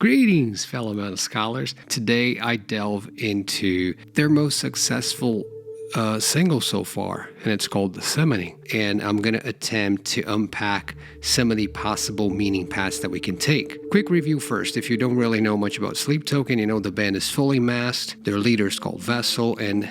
Greetings, fellow metal scholars. Today I delve into their most successful single so far, and it's called The Summoning. And I'm going to attempt to unpack some of the possible meaning paths that we can take. Quick review first. If you don't really know much about Sleep Token, you know the band is fully masked. Their leader is called Vessel, and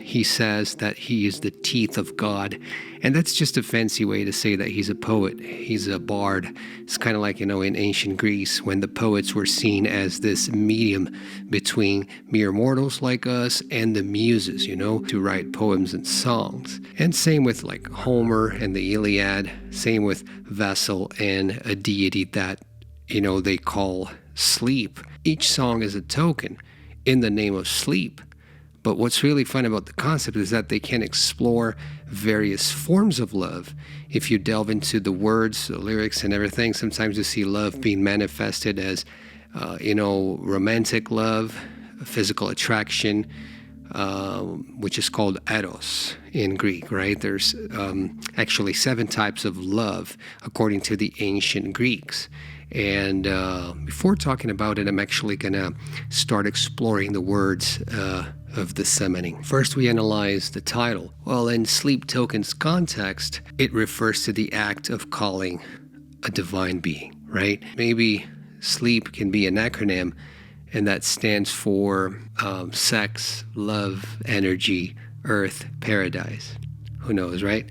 he says that he is the teeth of God. And that's just a fancy way to say that he's a poet. He's a bard. It's kind of like, in ancient Greece, when the poets were seen as this medium between mere mortals like us and the muses, to write poems and songs. And same with like Homer and the Iliad. Same with Vessel and a deity that, they call Sleep. Each song is a token in the name of sleep. But what's really fun about the concept is that they can explore various forms of love. If you delve into the words, the lyrics, and everything, sometimes you see love being manifested as, romantic love, physical attraction, which is called eros in Greek, right? There's actually 7 types of love according to the ancient Greeks. And before talking about it, I'm actually going to start exploring the words of the summoning. First, we analyze the title. Well, in Sleep Token's context, it refers to the act of calling a divine being, right? Maybe sleep can be an acronym, and that stands for sex, love, energy, earth, paradise. Who knows, right?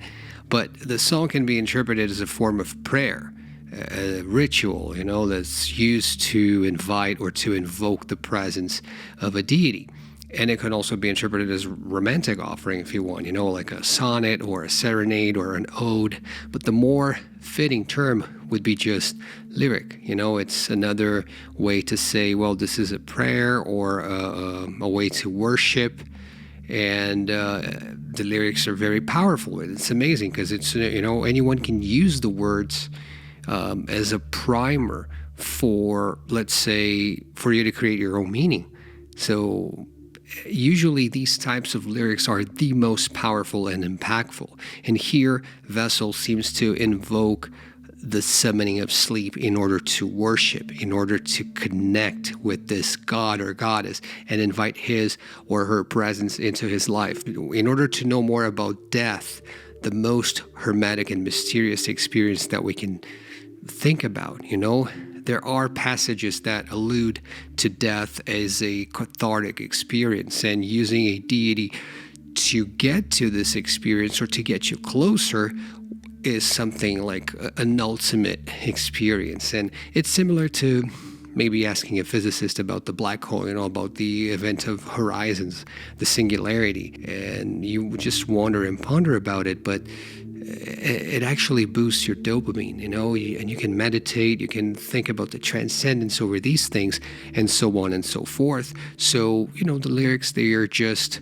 But the song can be interpreted as a form of prayer, a ritual, that's used to invite or to invoke the presence of a deity. And it can also be interpreted as a romantic offering if you want, like a sonnet or a serenade or an ode. But the more fitting term would be just lyric. It's another way to say, well, this is a prayer or a way to worship. And the lyrics are very powerful. It's amazing because it's, anyone can use the words as a primer for, let's say, for you to create your own meaning. So usually these types of lyrics are the most powerful and impactful. And here, Vessel seems to invoke the summoning of sleep in order to worship, in order to connect with this god or goddess and invite his or her presence into his life. In order to know more about death, the most hermetic and mysterious experience that we can think about, there are passages that allude to death as a cathartic experience, and using a deity to get to this experience or to get you closer is something like an ultimate experience. And it's similar to maybe asking a physicist about the black hole, about the event of horizons, the singularity, and you just wonder and ponder about it, but it actually boosts your dopamine, and you can meditate, you can think about the transcendence over these things, and so on and so forth. So, the lyrics, they are just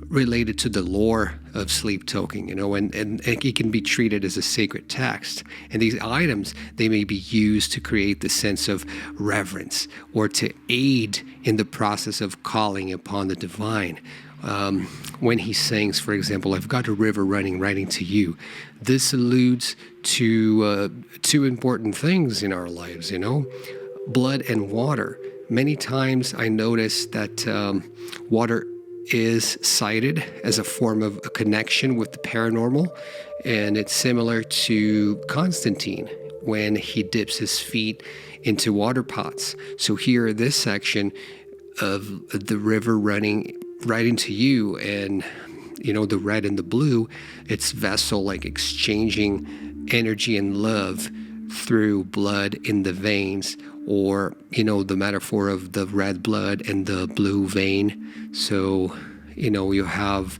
related to the lore of Sleep Token, and it can be treated as a sacred text. And these items, they may be used to create the sense of reverence or to aid in the process of calling upon the divine. When he sings, for example, I've got a river running right into you, this alludes to 2 important things in our lives, blood and water. Many times I notice that water is cited as a form of a connection with the paranormal, and it's similar to Constantine when he dips his feet into water pots. So here, this section of the river running right into you, and the red and the blue, it's Vessel like exchanging energy and love through blood in the veins, or the metaphor of the red blood and the blue vein. So you have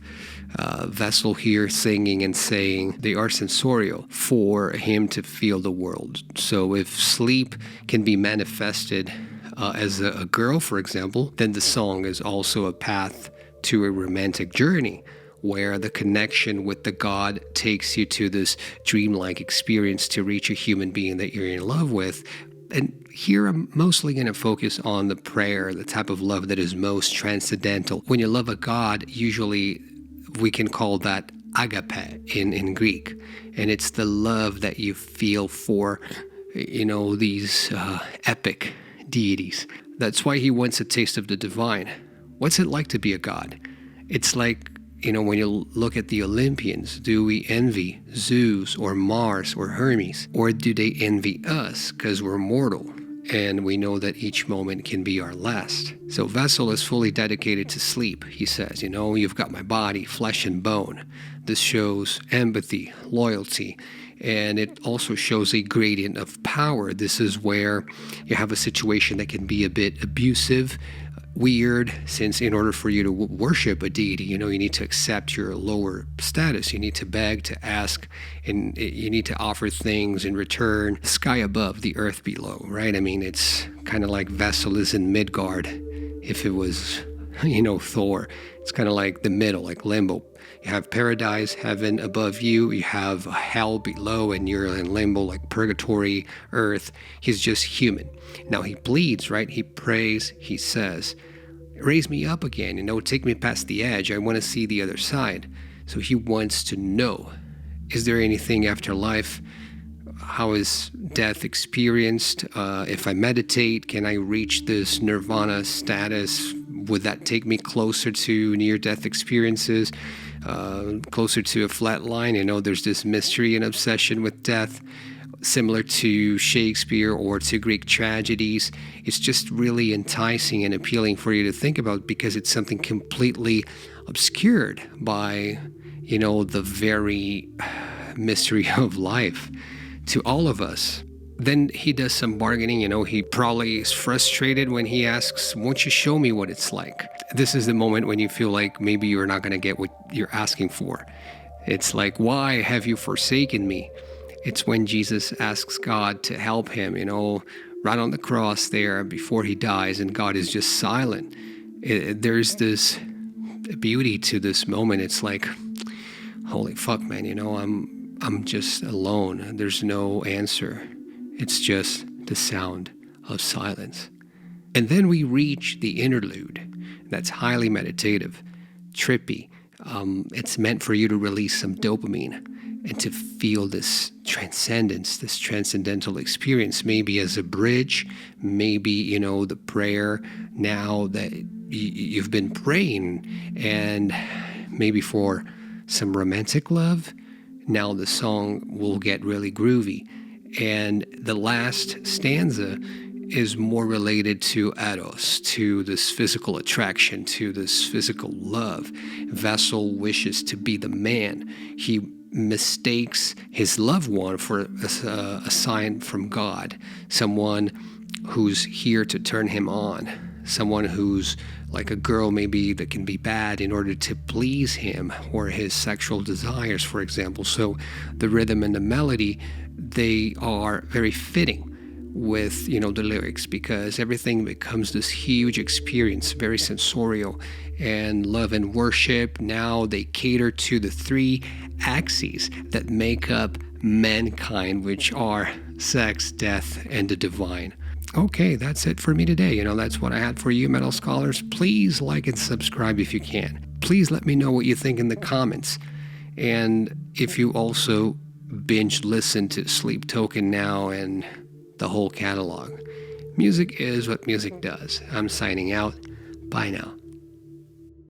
Vessel here singing and saying they are sensorial for him to feel the world. So if sleep can be manifested as a girl, for example, then the song is also a path to a romantic journey where the connection with the god takes you to this dreamlike experience to reach a human being that you're in love with. And here I'm mostly going to focus on the prayer, the type of love that is most transcendental. When you love a god, usually we can call that agape in Greek. And it's the love that you feel for, these epic deities. That's why he wants a taste of the divine. What's it like to be a god? It's like, when you look at the Olympians, do we envy Zeus or Mars or Hermes? Or do they envy us because we're mortal and we know that each moment can be our last? So Vessel is fully dedicated to sleep, he says. You've got my body, flesh and bone. This shows empathy, loyalty, and it also shows a gradient of power. This is where you have a situation that can be a bit abusive, weird, since in order for you to worship a deity, you need to accept your lower status. You need to beg, to ask, and you need to offer things in return. Sky above, the earth below, right? It's kind of like Vessel is in Midgard. If it was, Thor, it's kind of like the middle, like limbo. You have paradise, heaven above you. You have hell below, and you're in limbo, like purgatory, earth. He's just human. Now he pleads, right? He prays. He says, raise me up again, take me past the edge. I want to see the other side. So he wants to know, is there anything after life? How is death experienced? If I meditate, can I reach this nirvana status? Would that take me closer to near-death experiences, closer to a flat line? There's this mystery and obsession with death, similar to Shakespeare or to Greek tragedies. It's just really enticing and appealing for you to think about, because it's something completely obscured by, the very mystery of life to all of us. Then he does some bargaining. He probably is frustrated when he asks, won't you show me what it's like? This is the moment when you feel like maybe you're not going to get what you're asking for. It's like, why have you forsaken me? It's when Jesus asks God to help him, right on the cross there before he dies, and God is just silent. There's this beauty to this moment. It's like, holy fuck, man, I'm just alone. There's no answer. It's just the sound of silence. And then we reach the interlude. That's highly meditative, trippy. It's meant for you to release some dopamine and to feel this transcendence, this transcendental experience, maybe as a bridge, maybe, the prayer now that you've been praying, and maybe for some romantic love. Now the song will get really groovy. And the last stanza is more related to eros, to this physical attraction, to this physical love. Vessel wishes to be the man. He mistakes his loved one for a sign from God, someone who's here to turn him on, someone who's like a girl maybe that can be bad in order to please him or his sexual desires, for example. So the rhythm and the melody, they are very fitting with, the lyrics, because everything becomes this huge experience, very sensorial. And love and worship, now they cater to the three axes that make up mankind, which are sex, death, and the divine. Okay, that's it for me today. That's what I had for you, metal scholars. Please like and subscribe if you can. Please let me know what you think in the comments. And if you also binge listen to Sleep Token now and the whole catalog. Music is what music does. I'm signing out. Bye now.